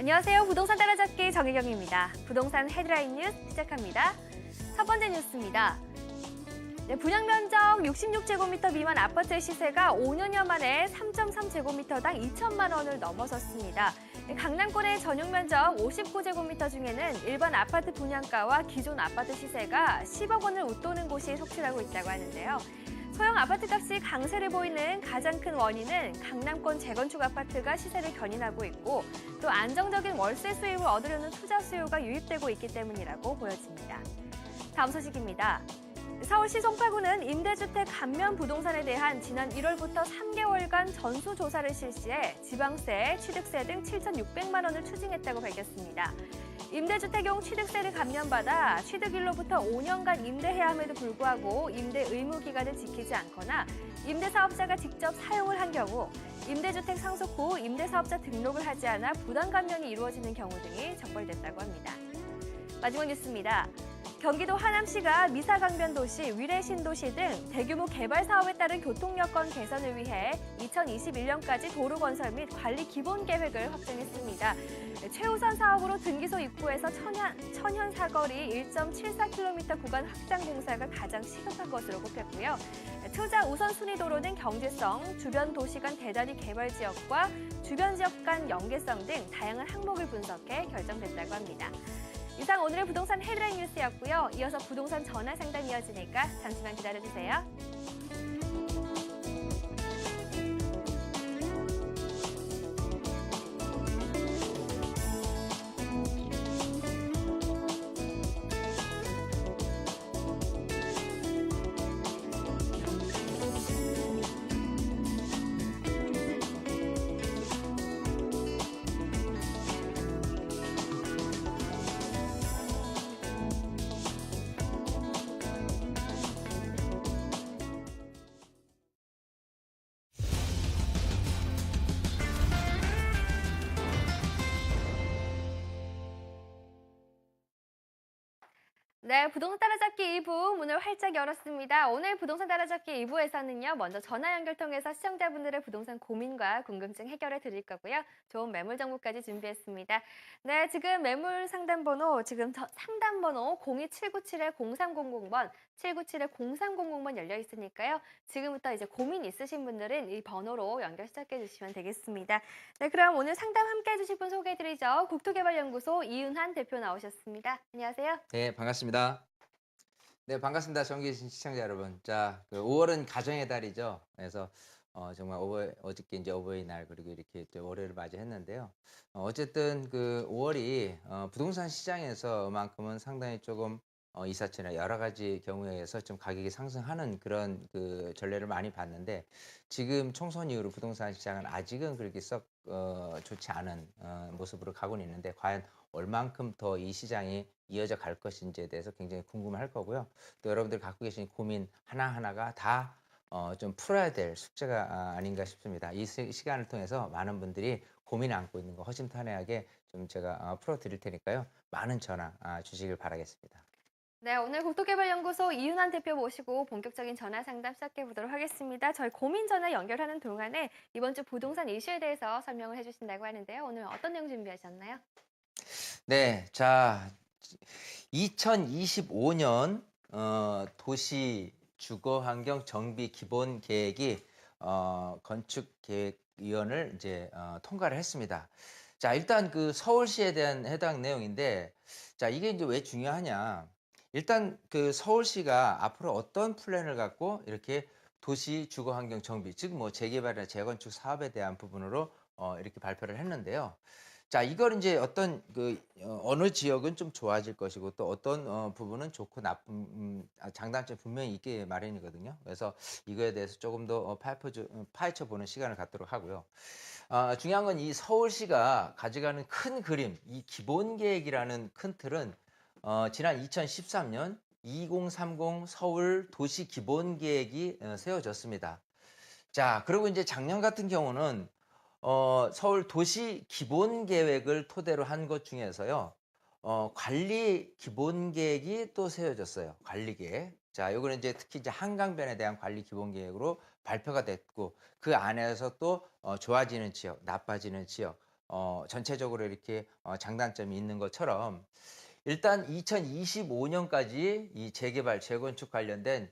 안녕하세요. 부동산 따라잡기 정혜경입니다. 부동산 헤드라인 뉴스 시작합니다. 첫 번째 뉴스입니다. 네, 분양 면적 66제곱미터 미만 아파트의 시세가 5년여 만에 3.3제곱미터당 2천만 원을 넘어섰습니다. 강남권의 전용 면적 59제곱미터 중에는 일반 아파트 분양가와 기존 아파트 시세가 10억 원을 웃도는 곳이 속출하고 있다고 하는데요. 소형 아파트값이 강세를 보이는 가장 큰 원인은 강남권 재건축 아파트가 시세를 견인하고 있고 또 안정적인 월세 수입을 얻으려는 투자 수요가 유입되고 있기 때문이라고 보여집니다. 다음 소식입니다. 서울시 송파구는 임대주택 감면 부동산에 대한 지난 1월부터 3개월간 전수조사를 실시해 지방세, 취득세 등 7,600만 원을 추징했다고 밝혔습니다. 임대주택용 취득세를 감면받아 취득일로부터 5년간 임대해야 함에도 불구하고 임대 의무 기간을 지키지 않거나 임대사업자가 직접 사용을 한 경우, 임대주택 상속 후 임대사업자 등록을 하지 않아 부당 감면이 이루어지는 경우 등이 적발됐다고 합니다. 마지막 뉴스입니다. 경기도 하남시가 미사강변도시, 위례신도시 등 대규모 개발 사업에 따른 교통여건 개선을 위해 2021년까지 도로 건설 및 관리 기본 계획을 확정했습니다. 최우선 사업으로 등기소 입구에서 천현 사거리 1.74km 구간 확장 공사가 가장 시급한 것으로 꼽혔고요. 투자 우선순위 도로는 경제성, 주변 도시 간 대단위 개발 지역과 주변 지역 간 연계성 등 다양한 항목을 분석해 결정됐다고 합니다. 이상 오늘의 부동산 헤드라인 뉴스였고요. 이어서 부동산 전화 상담 이어지니까 잠시만 기다려주세요. 네, 부동산 따라잡기 2부 문을 활짝 열었습니다. 오늘 부동산 따라잡기 2부에서는요. 먼저 전화 연결 통해서 시청자분들의 부동산 고민과 궁금증 해결해 드릴 거고요. 좋은 매물 정보까지 준비했습니다. 네, 지금 매물 상담 번호, 상담 번호 02797-0300번, 797-0300번 열려 있으니까요. 지금부터 이제 고민 있으신 분들은 이 번호로 연결 시작해 주시면 되겠습니다. 네, 그럼 오늘 상담 함께 해주실 분 소개해 드리죠. 국토개발연구소 이은한 대표 나오셨습니다. 안녕하세요. 네, 반갑습니다. 네, 반갑습니다. 정기 계신 시청자 여러분. 자, 5월은 가정의 달이죠. 그래서 정말 어저께 이제 어버이날 그리고 이렇게 또 월요일을 맞이했는데요. 어쨌든 5월이 부동산 시장에서만큼은 상당히 조금 이사치나 여러 가지 경우에 의해서 좀 가격이 상승하는 그런 전례를 많이 봤는데 지금 총선 이후로 부동산 시장은 아직은 그렇게 썩 좋지 않은 모습으로 가고는 있는데 과연 얼만큼 더 이 시장이 이어져 갈 것인지에 대해서 굉장히 궁금할 거고요. 또 여러분들 갖고 계신 고민 하나하나가 다 좀 풀어야 될 숙제가 아닌가 싶습니다. 이 시간을 통해서 많은 분들이 고민 안고 있는 거 허심탄회하게 좀 제가 풀어드릴 테니까요. 많은 전화 주시길 바라겠습니다. 네, 오늘 국토개발연구소 이윤환 대표 모시고 본격적인 전화 상담 시작해 보도록 하겠습니다. 저희 고민 전화 연결하는 동안에 이번 주 부동산 이슈에 대해서 설명을 해주신다고 하는데요. 오늘 어떤 내용 준비하셨나요? 네, 자, 2025년 도시 주거환경 정비 기본 계획이 건축계획위원을 이제 통과를 했습니다. 자, 일단 서울시에 대한 해당 내용인데, 자, 이게 이제 왜 중요하냐? 일단 서울시가 앞으로 어떤 플랜을 갖고 이렇게 도시 주거환경 정비, 즉 뭐 재개발이나 재건축 사업에 대한 부분으로 이렇게 발표를 했는데요. 자, 이걸 이제 어떤 어느 지역은 좀 좋아질 것이고 또 어떤 부분은 좋고 나쁜 장단점이 분명히 있게 마련이거든요. 그래서 이거에 대해서 조금 더 파헤쳐 보는 시간을 갖도록 하고요. 중요한 건 이 서울시가 가져가는 큰 그림, 이 기본 계획이라는 큰 틀은 지난 2013년 2030 서울 도시 기본 계획이 세워졌습니다. 자, 그리고 이제 작년 같은 경우는 서울 도시 기본 계획을 토대로 한 것 중에서요. 관리 기본 계획이 또 세워졌어요. 관리 계획. 자, 요거는 이제 특히 이제 한강변에 대한 관리 기본 계획으로 발표가 됐고 그 안에서 또 좋아지는 지역, 나빠지는 지역, 전체적으로 이렇게 장단점이 있는 것처럼 일단 2025년까지 이 재개발, 재건축 관련된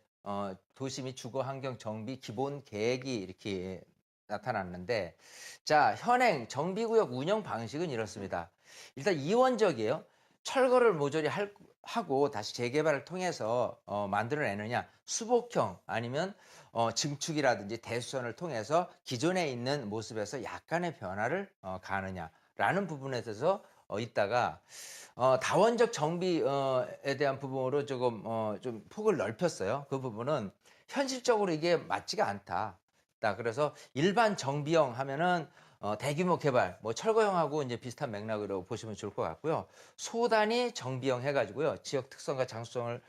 도시 및 주거 환경 정비 기본 계획이 이렇게 나타났는데, 자, 현행 정비구역 운영 방식은 이렇습니다. 일단 이원적이에요. 철거를 모조리 하고 다시 재개발을 통해서 만들어내느냐, 수복형 아니면 증축이라든지 대수선을 통해서 기존에 있는 모습에서 약간의 변화를 가느냐라는 부분에 대해서 있다가 다원적 정비에 대한 부분으로 조금 좀 폭을 넓혔어요. 그 부분은 현실적으로 이게 맞지가 않다. 그래서 일반 정비형 하면은 대규모 개발, 뭐 철거형하고 이제 비슷한 맥락으로 보시면 좋을 것 같고요. 소단위 정비형 해가지고요. 지역 특성과 장수성을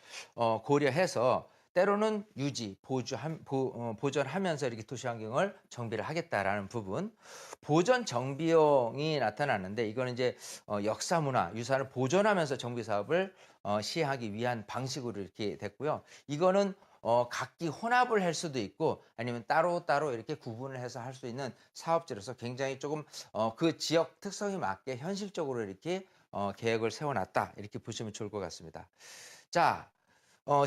고려해서 때로는 유지, 보존하면서 이렇게 도시 환경을 정비를 하겠다라는 부분. 보존 정비용이 나타나는데 이거는 이제 역사 문화 유산을 보존하면서 정비 사업을 시행하기 위한 방식으로 이렇게 됐고요. 이거는 각기 혼합을 할 수도 있고 아니면 따로따로 이렇게 구분을 해서 할 수 있는 사업지로서 굉장히 조금 그 지역 특성에 맞게 현실적으로 이렇게 계획을 세워놨다 이렇게 보시면 좋을 것 같습니다. 자,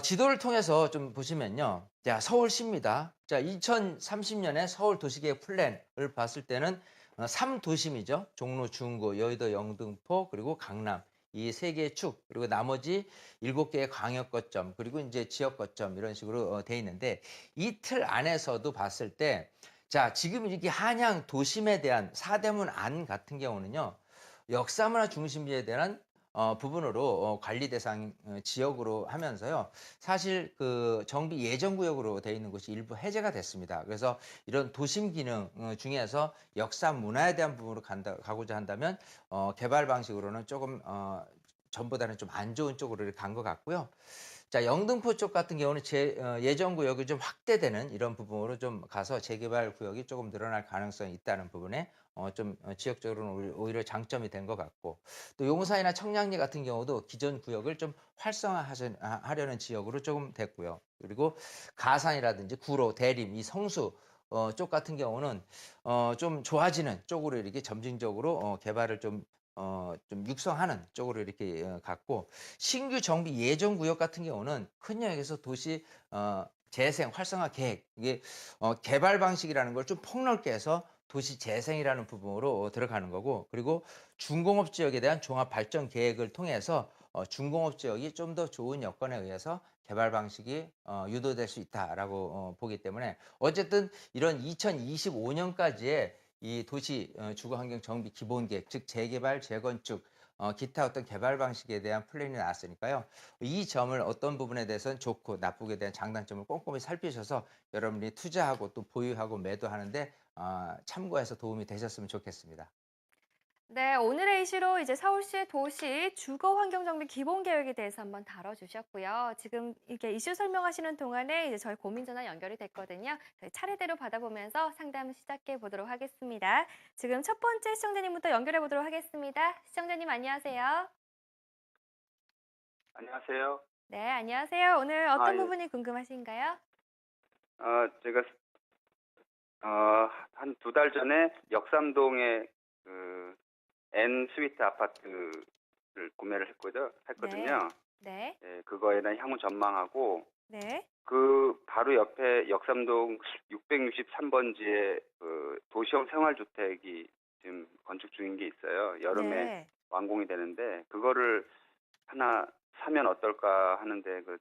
지도를 통해서 좀 보시면요. 자, 서울시입니다. 자, 2030년에 서울 도시계획 플랜을 봤을 때는 3도심이죠. 종로, 중구, 여의도, 영등포, 그리고 강남. 이 세 개의 축, 그리고 나머지 7개의 광역 거점, 그리고 이제 지역 거점 이런 식으로 돼 있는데 이 틀 안에서도 봤을 때 자, 지금 이렇게 한양 도심에 대한 사대문 안 같은 경우는요. 역사문화 중심지에 대한 부분으로 관리 대상 지역으로 하면서요. 사실 그 정비 예정 구역으로 되어 있는 곳이 일부 해제가 됐습니다. 그래서 이런 도심 기능 중에서 역사 문화에 대한 부분으로 가고자 한다면 개발 방식으로는 조금 전보다는 좀 안 좋은 쪽으로 간 것 같고요. 자, 영등포 쪽 같은 경우는 예정 구역이 좀 확대되는 이런 부분으로 좀 가서 재개발 구역이 조금 늘어날 가능성이 있다는 부분에 지역적으로는 오히려 장점이 된 것 같고, 또 용산이나 청량리 같은 경우도 기존 구역을 좀 활성화하려는 지역으로 조금 됐고요. 그리고 가산이라든지 구로, 대림, 이 성수 쪽 같은 경우는 좀 좋아지는 쪽으로 이렇게 점진적으로 개발을 좀 육성하는 쪽으로 이렇게 갔고, 신규 정비 예정 구역 같은 경우는 큰 영역에서 도시 재생 활성화 계획, 이게 개발 방식이라는 걸 좀 폭넓게 해서 도시 재생이라는 부분으로 들어가는 거고, 그리고 중공업 지역에 대한 종합 발전 계획을 통해서 중공업 지역이 좀 더 좋은 여건에 의해서 개발 방식이 유도될 수 있다라고 보기 때문에, 어쨌든 이런 2025년까지의 이 도시 주거 환경 정비 기본 계획, 즉 재개발, 재건축, 기타 어떤 개발 방식에 대한 플랜이 나왔으니까요. 이 점을 어떤 부분에 대해서는 좋고 나쁘게 대한 장단점을 꼼꼼히 살피셔서 여러분이 투자하고 또 보유하고 매도하는데 참고해서 도움이 되셨으면 좋겠습니다. 네, 오늘의 이슈로 이제 서울시의 도시 주거 환경 정비 기본 계획에 대해서 한번 다뤄주셨고요. 지금 이렇게 이슈 설명하시는 동안에 이제 저희 고민 전화 연결이 됐거든요. 저희 차례대로 받아보면서 상담 시작해 보도록 하겠습니다. 지금 첫 번째 시청자님부터 연결해 보도록 하겠습니다. 시청자님 안녕하세요. 안녕하세요. 네, 안녕하세요. 오늘 어떤 예. 부분이 궁금하신가요? 제가 한 2달 전에 역삼동에 그 N 스위트 아파트를 구매를 했거든요. 네, 예, 그거에 대한 향후 전망하고 네, 그 바로 옆에 역삼동 663번지에 그 도시형 생활주택이 지금 건축 중인 게 있어요. 여름에 네. 완공이 되는데 그거를 하나 사면 어떨까 하는데 그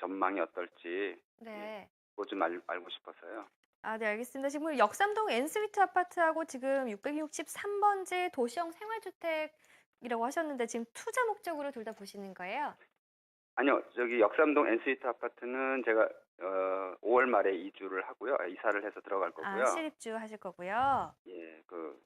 전망이 어떨지 네. 그거 좀 알고 싶어서요. 아, 네, 알겠습니다. 지금 역삼동 N스위트 아파트하고 지금 663번지 도시형 생활주택이라고 하셨는데 지금 투자 목적으로 둘 다 보시는 거예요? 아니요, 저기 역삼동 N스위트 아파트는 제가 5월 말에 이주를 하고요. 이사를 해서 들어갈 거고요. 아, 실입주 하실 거고요. 예, 그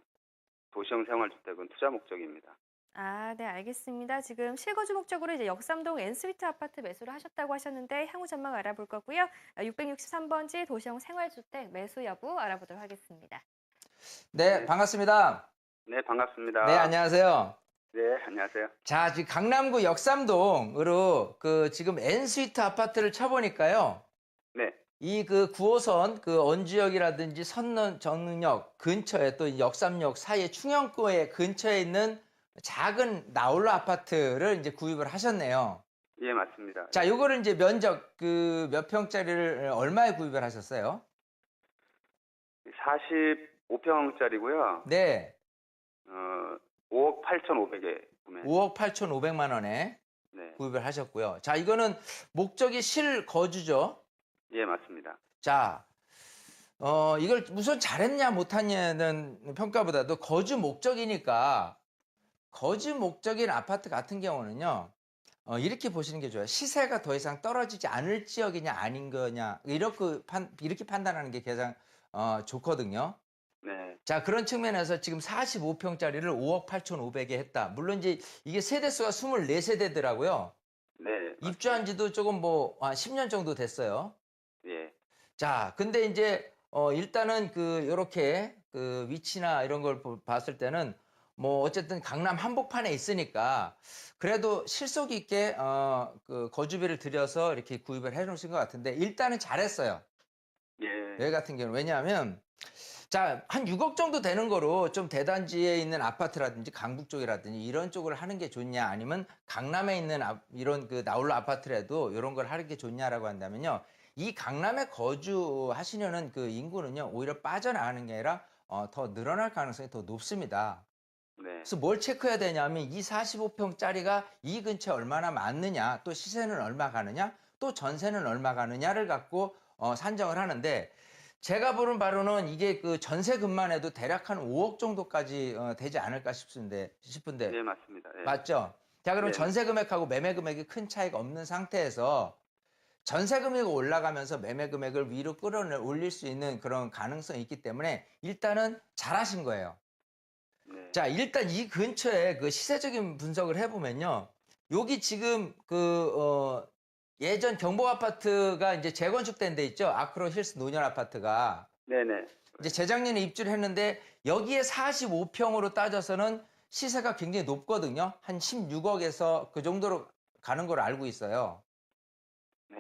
도시형 생활주택은 투자 목적입니다. 아, 네, 알겠습니다. 지금 실거주 목적으로 이제 역삼동 N스위트 아파트 매수를 하셨다고 하셨는데 향후 전망 알아볼 거고요. 663번지 도시형 생활주택 매수 여부 알아보도록 하겠습니다. 네, 네. 반갑습니다. 네, 반갑습니다. 네, 안녕하세요. 네, 안녕하세요. 자, 지금 강남구 역삼동으로 그 지금 N스위트 아파트를 쳐보니까요. 네, 이 그 9호선 그 언주역이라든지 선전역 근처에 또 역삼역 사이에 충영구에 근처에 있는 작은 나홀로 아파트를 이제 구입을 하셨네요. 예, 맞습니다. 자, 요거를 이제 면적 그 몇 평짜리를 얼마에 구입을 하셨어요? 45평짜리고요. 네. 5억 8,500에 구매. 5억 8,500만 원에 네. 구입을 하셨고요. 자, 이거는 목적이 실거주죠. 예, 맞습니다. 자, 이걸 우선 잘했냐 못했냐는 평가보다도 거주 목적이니까 거주 목적인 아파트 같은 경우는요. 이렇게 보시는 게 좋아요. 시세가 더 이상 떨어지지 않을 지역이냐 아닌 거냐 이렇게 판단하는 게 가장 좋거든요. 네. 자, 그런 측면에서 지금 45평짜리를 5억 8,500에 했다. 물론 이제 이게 세대수가 24세대더라고요. 네. 입주한 지도 조금 한 10년 정도 됐어요. 예. 자, 근데 이제 일단은 요렇게 그 위치나 이런 걸 봤을 때는 뭐 어쨌든 강남 한복판에 있으니까 그래도 실속 있게 그 거주비를 들여서 이렇게 구입을 해 놓으신 것 같은데 일단은 잘했어요. 예. 여기 같은 경우는 왜냐하면 자, 한 6억 정도 되는 거로 좀 대단지에 있는 아파트라든지 강북 쪽이라든지 이런 쪽을 하는 게 좋냐 아니면 강남에 있는 이런 그 나홀로 아파트라도 이런 걸 하는 게 좋냐라고 한다면요. 이 강남에 거주하시려는 그 인구는요. 오히려 빠져나가는 게 아니라 더 늘어날 가능성이 더 높습니다. 네. 그래서 뭘 체크해야 되냐면 이 45평짜리가 이 근처에 얼마나 많느냐 또 시세는 얼마 가느냐 또 전세는 얼마 가느냐를 갖고 산정을 하는데 제가 보는 바로는 이게 그 전세금만 해도 대략 한 5억 정도까지 되지 않을까 싶은데 예, 맞습니다. 예. 맞죠? 자, 그럼 네. 전세 금액하고 매매 금액이 큰 차이가 없는 상태에서 전세 금액이 올라가면서 매매 금액을 위로 끌어올릴 수 있는 그런 가능성이 있기 때문에 일단은 잘하신 거예요. 네. 자, 일단 이 근처에 그 시세적인 분석을 해보면요. 여기 지금 예전 경복 아파트가 이제 재건축된 데 있죠. 아크로 힐스 노년 아파트가. 네네. 이제 재작년에 입주를 했는데 여기에 45평으로 따져서는 시세가 굉장히 높거든요. 한 16억에서 그 정도로 가는 걸 알고 있어요. 네.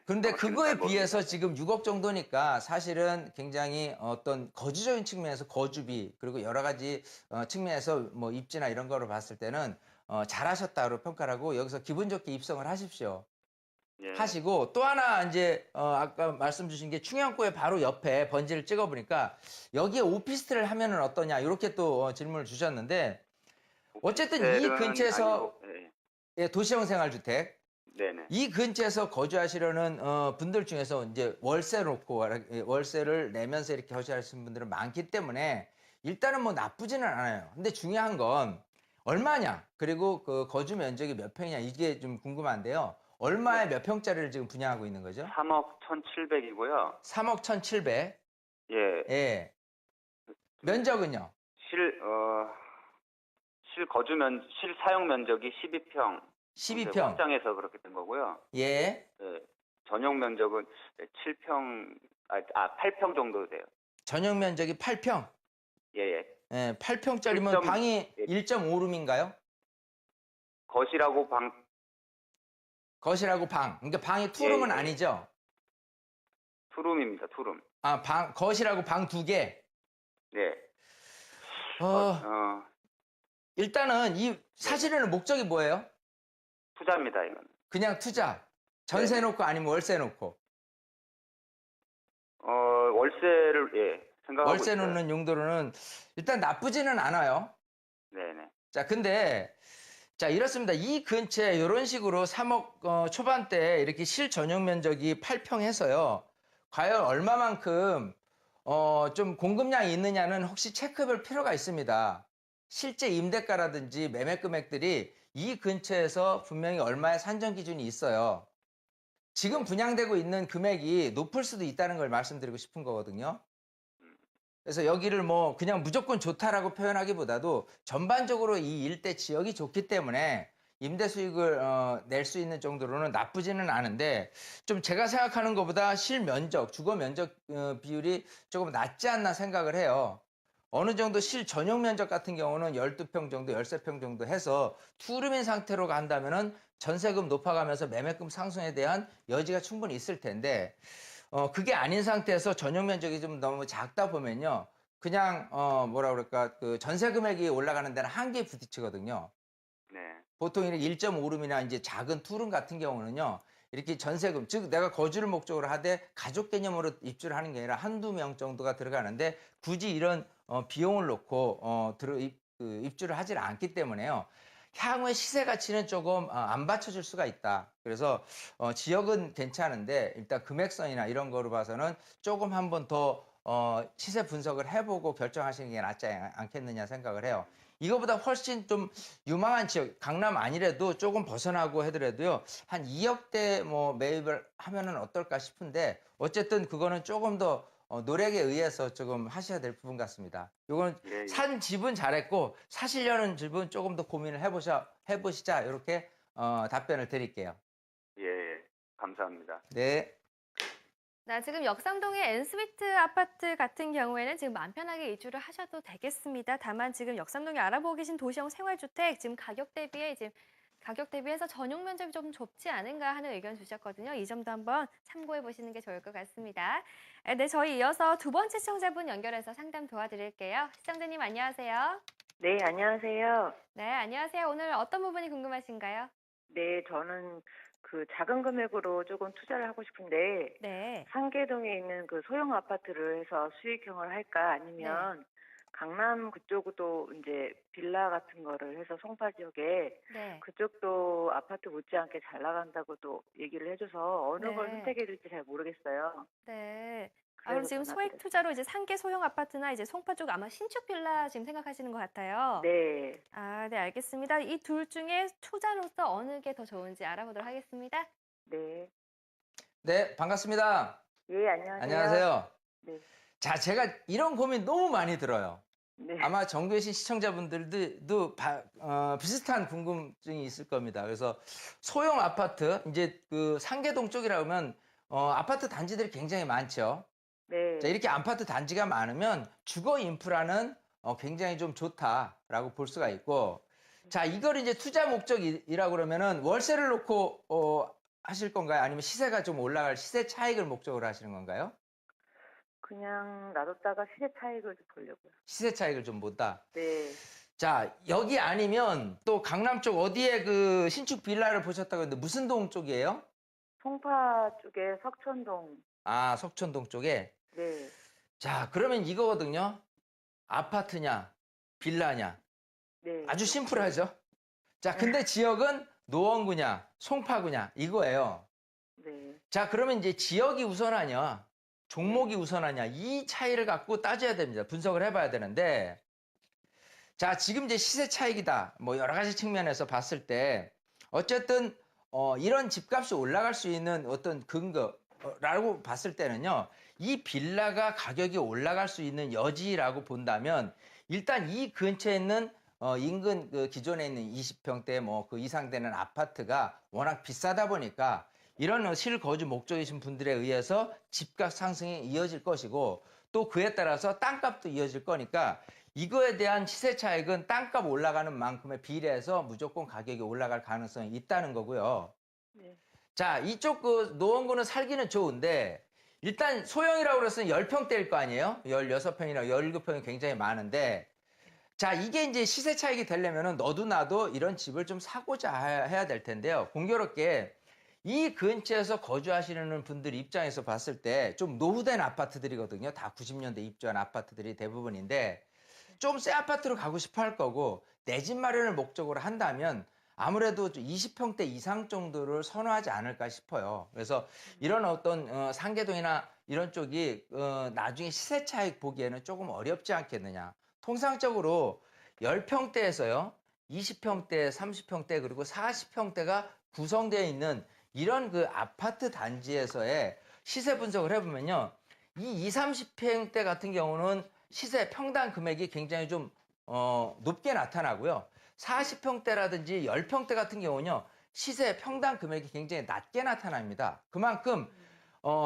그런데 정확히는 그거에 잘 모릅니다. 비해서 지금 6억 정도니까 사실은 굉장히 어떤 거주적인 측면에서 거주비 그리고 여러 가지 측면에서 뭐 입지나 이런 거로 봤을 때는 잘하셨다고 평가를 하고 여기서 기분 좋게 입성을 하십시오. 예. 하시고 또 하나 이제 아까 말씀 주신 게 충영구의 바로 옆에 번지를 찍어 보니까 여기에 오피스텔을 하면은 어떠냐 이렇게 또 질문을 주셨는데 어쨌든 이 오피스텔은 근처에서 아니고, 예. 예, 도시형 생활주택 네네. 이 근처에서 거주하시려는 분들 중에서 이제 월세를 내면서 이렇게 거주하시는 분들은 많기 때문에 일단은 뭐 나쁘지는 않아요. 근데 중요한 건 얼마냐 그리고 그 거주 면적이 몇 평이냐 이게 좀 궁금한데요. 얼마에 몇 평짜리를 지금 분양하고 있는 거죠? 3억 1,700이고요. 3억 1,700. 예. 예. 면적은요? 실 사용 면적이 12평. 12평. 확장해서 그렇게 된 거고요. 예. 예. 전용 면적은 8평 정도 돼요. 전용 면적이 8평. 예, 예. 예, 8평짜리면 1.5 방이 예. 1.5룸인가요? 거실하고 거실하고 방. 그러니까 방이 투룸은 예. 아니죠? 투룸입니다. 투룸. 아, 거실하고 방 2개. 네. 일단은 사실은 목적이 뭐예요? 투자입니다, 이건. 그냥 투자. 전세 네. 놓고 아니면 월세 놓고. 월세를 생각하고 월세 있어요. 놓는 용도로는 일단 나쁘지는 않아요. 네네. 자, 근데 자, 이렇습니다. 이 근처에 이런 식으로 3억 초반대에 이렇게 실전용 면적이 8평 해서요. 과연 얼마만큼 좀 공급량이 있느냐는 혹시 체크해볼 필요가 있습니다. 실제 임대가라든지 매매 금액들이 이 근처에서 분명히 얼마의 산정 기준이 있어요. 지금 분양되고 있는 금액이 높을 수도 있다는 걸 말씀드리고 싶은 거거든요. 그래서 여기를 뭐 그냥 무조건 좋다라고 표현하기보다도 전반적으로 이 일대 지역이 좋기 때문에 임대 수익을 낼 수 있는 정도로는 나쁘지는 않은데 좀 제가 생각하는 것보다 실면적, 주거 면적 비율이 조금 낮지 않나 생각을 해요. 어느 정도 실 전용 면적 같은 경우는 12평 정도, 13평 정도 해서 투룸인 상태로 간다면은 전세금 높아가면서 매매금 상승에 대한 여지가 충분히 있을 텐데 그게 아닌 상태에서 전용 면적이 좀 너무 작다 보면요. 그냥, 뭐라 그럴까, 그 전세 금액이 올라가는 데는 한계에 부딪히거든요. 네. 보통 이렇게 1.5룸이나 이제 작은 투룸 같은 경우는요. 이렇게 전세금, 즉 내가 거주를 목적으로 하되 가족 개념으로 입주를 하는 게 아니라 한두 명 정도가 들어가는데 굳이 이런 비용을 놓고 입주를 하질 않기 때문에요. 향후에 시세 가치는 조금 안 받쳐줄 수가 있다. 그래서 지역은 괜찮은데 일단 금액선이나 이런 거로 봐서는 조금 한번 더 시세 분석을 해보고 결정하시는 게 낫지 않겠느냐 생각을 해요. 이거보다 훨씬 좀 유망한 지역, 강남 아니래도 조금 벗어나고 하더라도요, 한 2억대 뭐 매입을 하면은 어떨까 싶은데, 어쨌든 그거는 조금 더 노력에 의해서 조금 하셔야 될 부분 같습니다. 요거는 예, 예. 산 집은 잘했고, 사시려는 집은 조금 더 고민을 해보시자, 이렇게 답변을 드릴게요. 예, 예. 감사합니다. 네. 나 지금 역삼동의 엔스위트 아파트 같은 경우에는 지금 마음 편하게 이주를 하셔도 되겠습니다. 다만 지금 역삼동에 알아보고 계신 도시형 생활주택 지금 가격 대비해서 전용 면적이 좀 좁지 않은가 하는 의견 주셨거든요. 이 점도 한번 참고해 보시는 게 좋을 것 같습니다. 네, 저희 이어서 두 번째 시청자분 연결해서 상담 도와드릴게요. 시청자님 안녕하세요. 네, 안녕하세요. 네, 안녕하세요. 오늘 어떤 부분이 궁금하신가요? 네, 저는 그 작은 금액으로 조금 투자를 하고 싶은데, 네. 상계동에 있는 그 소형 아파트를 해서 수익형을 할까? 아니면 강남 그쪽도 이제 빌라 같은 거를 해서 송파 지역에 네. 그쪽도 아파트 못지않게 잘 나간다고도 얘기를 해줘서 어느 걸 네. 선택해야 될지 잘 모르겠어요. 네. 그럼 그래서 지금 소액 전화드렸어요. 투자로 이제 상계 소형 아파트나 이제 송파 쪽 아마 신축 빌라 지금 생각하시는 것 같아요. 네, 아, 네, 알겠습니다. 이 둘 중에 투자로서 어느 게 더 좋은지 알아보도록 하겠습니다. 네. 네, 반갑습니다. 예, 안녕하세요. 안녕하세요. 네. 자, 제가 이런 고민 너무 많이 들어요. 네. 아마 정교신 시청자분들도 비슷한 궁금증이 있을 겁니다. 그래서 소형 아파트, 이제 그 상계동 쪽이라 면 아파트 단지들이 굉장히 많죠. 네. 자, 이렇게 아파트 단지가 많으면 주거 인프라는 굉장히 좀 좋다라고 볼 수가 있고, 자, 이걸 이제 투자 목적이라고 그러면은 월세를 놓고 하실 건가요? 아니면 시세가 좀 올라갈 시세 차익을 목적으로 하시는 건가요? 그냥 놔뒀다가 시세 차익을 좀 보려고요. 시세 차익을 좀 본다. 네. 자, 여기 아니면 또 강남 쪽 어디에 그 신축 빌라를 보셨다고 했는데 무슨 동 쪽이에요? 송파 쪽에 석천동. 아, 석천동 쪽에. 네. 자, 그러면 이거거든요. 아파트냐, 빌라냐. 네. 아주 심플하죠. 자, 근데 지역은 노원구냐, 송파구냐, 이거예요. 네. 자, 그러면 이제 지역이 우선하냐, 종목이 우선하냐, 이 차이를 갖고 따져야 됩니다. 분석을 해봐야 되는데, 자, 지금 이제 시세 차익이다. 뭐 여러 가지 측면에서 봤을 때, 어쨌든, 이런 집값이 올라갈 수 있는 어떤 근거라고 봤을 때는요, 이 빌라가 가격이 올라갈 수 있는 여지라고 본다면, 일단 이 근처에 있는 인근 그 기존에 있는 20평대 뭐 그 이상 되는 아파트가 워낙 비싸다 보니까 이런 실거주 목적이신 분들에 의해서 집값 상승이 이어질 것이고 또 그에 따라서 땅값도 이어질 거니까 이거에 대한 시세 차익은 땅값 올라가는 만큼에 비례해서 무조건 가격이 올라갈 가능성이 있다는 거고요. 네. 자, 이쪽 그 노원구는 살기는 좋은데 일단 소형이라고 그랬으면 10평대일 거 아니에요? 16평이나 17평이 굉장히 많은데 자, 이게 이제 시세 차익이 되려면은 너도 나도 이런 집을 좀 사고자 해야 될 텐데요. 공교롭게 이 근처에서 거주하시는 분들 입장에서 봤을 때 좀 노후된 아파트들이거든요. 다 90년대 입주한 아파트들이 대부분인데 좀 새 아파트로 가고 싶어 할 거고 내 집 마련을 목적으로 한다면 아무래도 20평대 이상 정도를 선호하지 않을까 싶어요. 그래서 이런 어떤 상계동이나 이런 쪽이 나중에 시세 차익 보기에는 조금 어렵지 않겠느냐. 통상적으로 10평대에서요, 20평대, 30평대, 그리고 40평대가 구성되어 있는 이런 그 아파트 단지에서의 시세 분석을 해보면요. 이 20, 30평대 같은 경우는 시세 평당 금액이 굉장히 좀, 높게 나타나고요. 40평대라든지 10평대 같은 경우는요, 시세 평당 금액이 굉장히 낮게 나타납니다. 그만큼,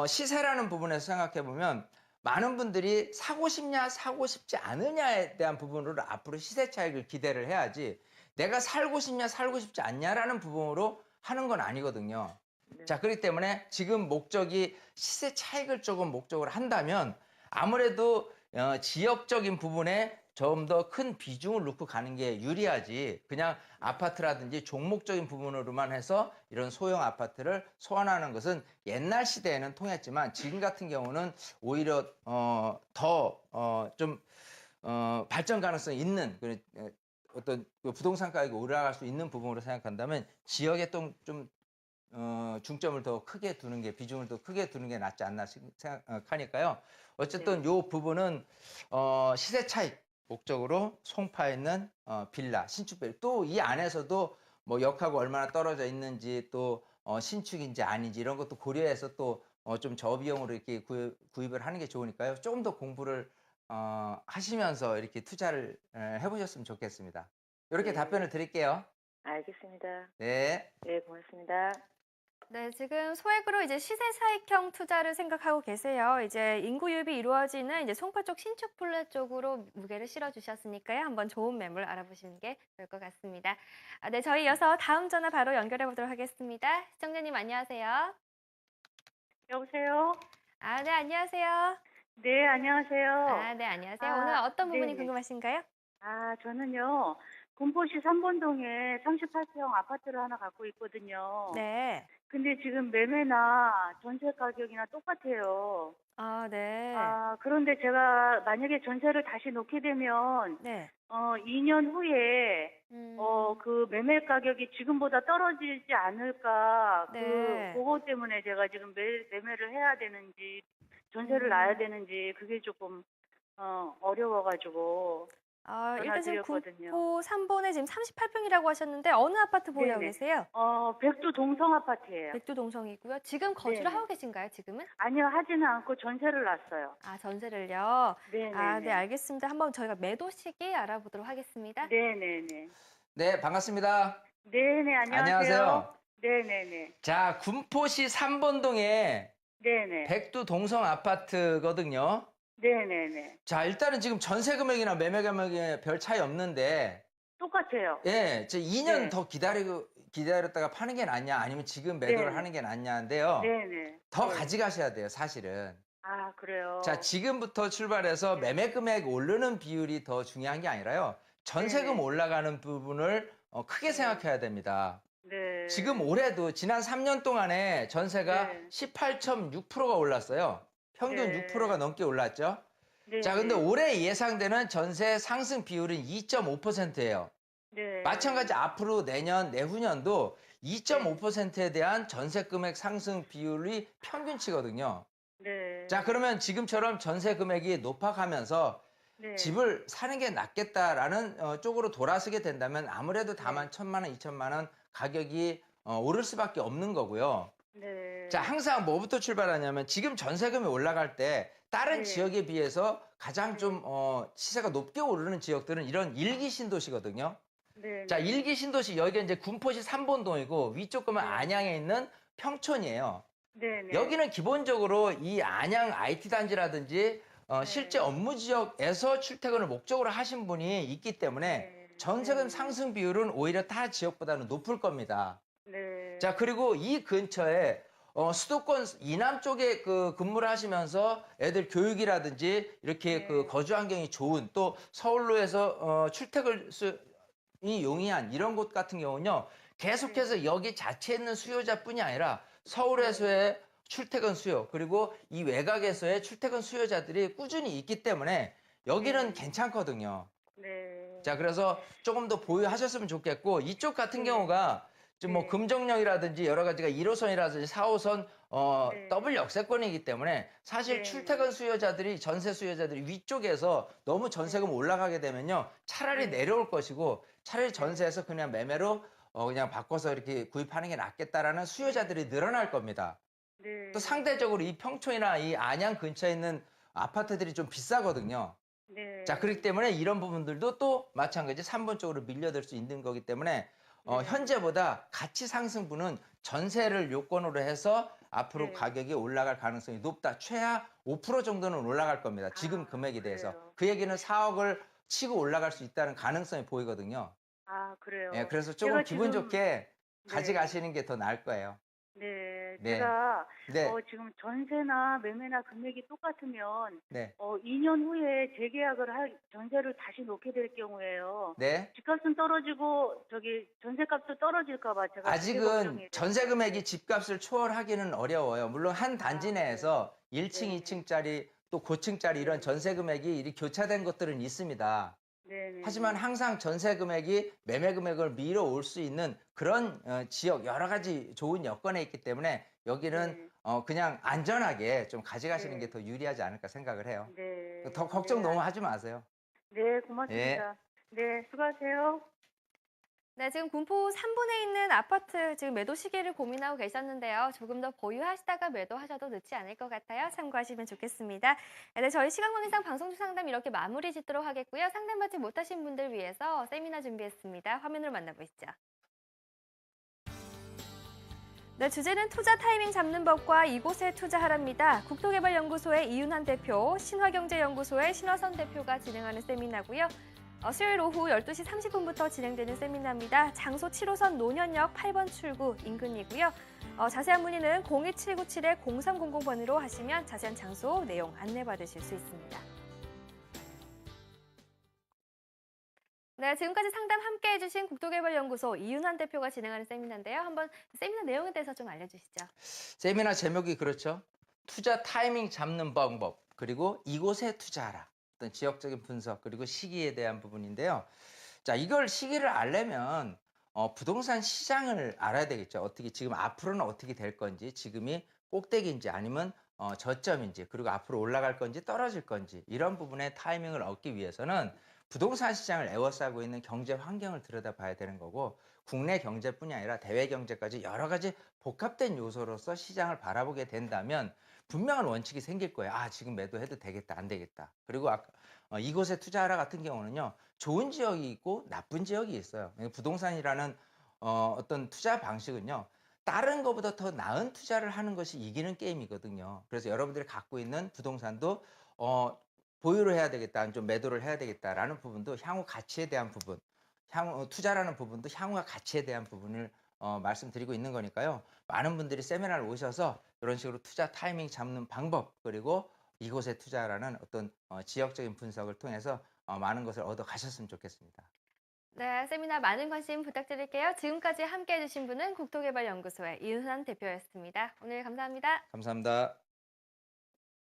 시세라는 부분에서 생각해보면 많은 분들이 사고 싶냐, 사고 싶지 않느냐에 대한 부분으로 앞으로 시세 차익을 기대를 해야지 내가 살고 싶냐, 살고 싶지 않냐라는 부분으로 하는 건 아니거든요. 네. 자, 그렇기 때문에 지금 목적이 시세 차익을 조금 목적으로 한다면 아무래도 지역적인 부분에 좀 더 큰 비중을 놓고 가는 게 유리하지, 그냥 아파트라든지 종목적인 부분으로만 해서 이런 소형 아파트를 소환하는 것은 옛날 시대에는 통했지만 지금 같은 경우는 오히려 더 좀 발전 가능성이 있는 어떤 그 부동산 가격이 올라갈 수 있는 부분으로 생각한다면 지역에 좀 중점을 더 크게 두는 게, 비중을 더 크게 두는 게 낫지 않나 생각하니까요. 어쨌든 요 부분은 시세 차익 목적으로 송파에 있는 빌라, 신축 빌라, 또 이 안에서도 뭐 역하고 얼마나 떨어져 있는지, 또 신축인지 아닌지 이런 것도 고려해서 또 좀 저비용으로 이렇게 구입을 하는 게 좋으니까요. 조금 더 공부를 하시면서 이렇게 투자를 해보셨으면 좋겠습니다. 이렇게 네. 답변을 드릴게요. 알겠습니다. 네. 네, 고맙습니다. 네, 지금 소액으로 이제 시세 차익형 투자를 생각하고 계세요. 이제 인구 유입이 이루어지는 이제 송파 쪽 신축 플랫 쪽으로 무게를 실어 주셨으니까요. 한번 좋은 매물 알아보시는 게 좋을 것 같습니다. 네, 저희 이어서 다음 전화 바로 연결해 보도록 하겠습니다. 시청자님 안녕하세요. 여보세요? 네, 안녕하세요. 네, 안녕하세요. 네, 안녕하세요. 오늘 어떤 부분이 네네. 궁금하신가요? 저는요, 군포시 3번동에 38평 아파트를 하나 갖고 있거든요. 네. 근데 지금 매매나 전세 가격이나 똑같아요. 네. 그런데 제가 만약에 전세를 다시 놓게 되면, 네. 2년 후에, 그 매매 가격이 지금보다 떨어지지 않을까, 네. 그거 때문에 제가 지금 매매를 해야 되는지, 전세를 놔야 되는지, 그게 조금, 어려워가지고, 일단 지금 전화드렸거든요. 군포 3번에 지금 38평이라고 하셨는데 어느 아파트 보유하고 네네. 계세요? 백두 동성 아파트예요. 백두동성이고요. 지금 거주를 네네. 하고 계신가요, 지금은? 아니요, 하지는 않고 전세를 놨어요. 전세를요. 네네네. 네, 알겠습니다. 한번 저희가 매도 시기 알아보도록 하겠습니다. 네네네. 네, 반갑습니다. 네네, 안녕하세요. 안녕하세요. 네네네. 자, 군포시 3번동에 네네. 백두 동성 아파트거든요. 네네네. 자, 일단은 지금 전세 금액이나 매매 금액에 별 차이 없는데, 똑같아요. 예, 저 2년 네. 더 기다렸다가 파는 게 낫냐, 아니면 지금 매도를 네네. 하는 게 낫냐인데요. 네네. 더 네. 가져가셔야 돼요, 사실은. 그래요. 자, 지금부터 출발해서 네. 매매 금액 오르는 비율이 더 중요한 게 아니라요. 전세금 네네. 올라가는 부분을 크게 네. 생각해야 됩니다. 네. 지금 올해도 지난 3년 동안에 전세가 네. 18.6%가 올랐어요. 평균 네. 6%가 넘게 올랐죠. 네. 자, 근데 올해 예상되는 전세 상승 비율은 2.5%예요. 네. 마찬가지 앞으로 내년, 내후년도 2.5%에 대한 전세 금액 상승 비율이 평균치거든요. 네. 자, 그러면 지금처럼 전세 금액이 높아가면서 네. 집을 사는 게 낫겠다라는 쪽으로 돌아서게 된다면 아무래도 다만 1,000만 원, 2천만 원 가격이 오를 수밖에 없는 거고요. 네. 자, 항상 뭐부터 출발하냐면 지금 전세금이 올라갈 때 다른 네. 지역에 비해서 가장 좀 시세가 높게 오르는 지역들은 이런 일기 신도시거든요. 네. 자, 일기 신도시 여기가 이제 군포시 3번동이고 위쪽 가면 네. 안양에 있는 평촌이에요. 네네. 여기는 기본적으로 이 안양 IT 단지라든지 네. 실제 업무 지역에서 출퇴근을 목적으로 하신 분이 있기 때문에 네. 전세금 네. 상승 비율은 오히려 타 지역보다는 높을 겁니다. 네. 자, 그리고 이 근처에 수도권 이남 쪽에 그 근무를 하시면서 애들 교육이라든지 이렇게 네. 그 거주 환경이 좋은, 또 서울로에서 출퇴근이 용이한 이런 곳 같은 경우는요, 계속해서 여기 자체에 있는 수요자뿐이 아니라 서울에서의 출퇴근 수요, 그리고 이 외곽에서의 출퇴근 수요자들이 꾸준히 있기 때문에 여기는 괜찮거든요. 네. 자, 그래서 조금 더 보유하셨으면 좋겠고, 이쪽 같은 네. 경우가 좀 뭐 네. 금정역이라든지 여러 가지가 1호선이라든지 4호선 네. 더블 역세권이기 때문에 사실 네. 출퇴근 수요자들이, 전세 수요자들이 위쪽에서 너무 전세금 올라가게 되면요, 차라리 네. 내려올 것이고, 차라리 전세에서 그냥 매매로 그냥 바꿔서 이렇게 구입하는 게 낫겠다라는 수요자들이 늘어날 겁니다. 네. 또 상대적으로 이 평촌이나 이 안양 근처에 있는 아파트들이 좀 비싸거든요. 네. 자, 그렇기 때문에 이런 부분들도 또 마찬가지 3번 쪽으로 밀려들 수 있는 거기 때문에 네. 현재보다 가치 상승분은 전세를 요건으로 해서 앞으로 네. 가격이 올라갈 가능성이 높다. 최하 5% 정도는 올라갈 겁니다. 지금 금액에 대해서. 그래요. 그 얘기는 4억을 치고 올라갈 수 있다는 가능성이 보이거든요. 그래요. 예, 그래서 조금 제가 기분 지금 좋게 가져가시는 게 더 나을 거예요. 네, 네. 제가 네. 지금 전세나 매매나 금액이 똑같으면 네. 2년 후에 재계약을 할 전세를 다시 놓게 될 경우에요. 네. 집값은 떨어지고 저기 전세값도 떨어질까 봐 제가 그게 아직은 걱정이 전세 돼요. 금액이 집값을 초월하기는 어려워요. 물론 한 단지 아, 네. 내에서 1층, 네. 2층짜리 또 고층짜리 이런 네. 전세 금액이 이리 교차된 것들은 있습니다. 하지만 네네네. 항상 전세 금액이 매매 금액을 밀어올 수 있는 그런 지역 여러 가지 좋은 여건에 있기 때문에 여기는 네. 그냥 안전하게 좀 가져가시는 게 네. 더 유리하지 않을까 생각을 해요. 네. 더 걱정 네. 너무 하지 마세요. 네, 예. 고맙습니다. 네, 수고하세요. 네, 지금 군포 3분에 있는 아파트 지금 매도 시기를 고민하고 계셨는데요. 조금 더 보유하시다가 매도하셔도 늦지 않을 것 같아요. 참고하시면 좋겠습니다. 네, 저희 시간관계상 방송 중 상담 이렇게 마무리 짓도록 하겠고요. 상담받지 못하신 분들 위해서 세미나 준비했습니다. 화면으로 만나보시죠. 네, 주제는 투자 타이밍 잡는 법과 이곳에 투자하랍니다. 국토개발연구소의 이윤환 대표, 신화경제연구소의 신화선 대표가 진행하는 세미나고요. 수요일 오후 12시 30분부터 진행되는 세미나입니다. 장소 7호선 노년역 8번 출구 인근이고요. 자세한 문의는 02797-0300번으로 하시면 자세한 장소 내용 안내받으실 수 있습니다. 네, 지금까지 상담 함께 해주신 국토개발연구소 이윤환 대표가 진행하는 세미나인데요. 한번 세미나 내용에 대해서 좀 알려주시죠. 세미나 제목이 그렇죠. 투자 타이밍 잡는 방법, 그리고 이곳에 투자하라. 어떤 지역적인 분석, 그리고 시기에 대한 부분인데요. 자, 이걸 시기를 알려면 부동산 시장을 알아야 되겠죠. 어떻게 지금 앞으로는 어떻게 될 건지, 지금이 꼭대기인지 아니면 저점인지, 그리고 앞으로 올라갈 건지 떨어질 건지 이런 부분의 타이밍을 얻기 위해서는 부동산 시장을 에워싸고 있는 경제 환경을 들여다봐야 되는 거고, 국내 경제뿐이 아니라 대외 경제까지 여러 가지 복합된 요소로서 시장을 바라보게 된다면 분명한 원칙이 생길 거예요. 아, 지금 매도해도 되겠다, 안 되겠다. 그리고 아까 이곳에 투자하라 같은 경우는요, 좋은 지역이 있고 나쁜 지역이 있어요. 부동산이라는 어떤 투자 방식은요, 다른 것보다 더 나은 투자를 하는 것이 이기는 게임이거든요. 그래서 여러분들이 갖고 있는 부동산도 보유를 해야 되겠다, 좀 매도를 해야 되겠다라는 부분도 향후 가치에 대한 부분, 향후 투자라는 부분도 향후와 가치에 대한 부분을 말씀드리고 있는 거니까요. 많은 분들이 세미나를 오셔서 이런 식으로 투자 타이밍 잡는 방법, 그리고 이곳에 투자라는 어떤 지역적인 분석을 통해서 많은 것을 얻어 가셨으면 좋겠습니다. 네, 세미나 많은 관심 부탁드릴게요. 지금까지 함께 해주신 분은 국토개발연구소의 이윤환 대표였습니다. 오늘 감사합니다. 감사합니다.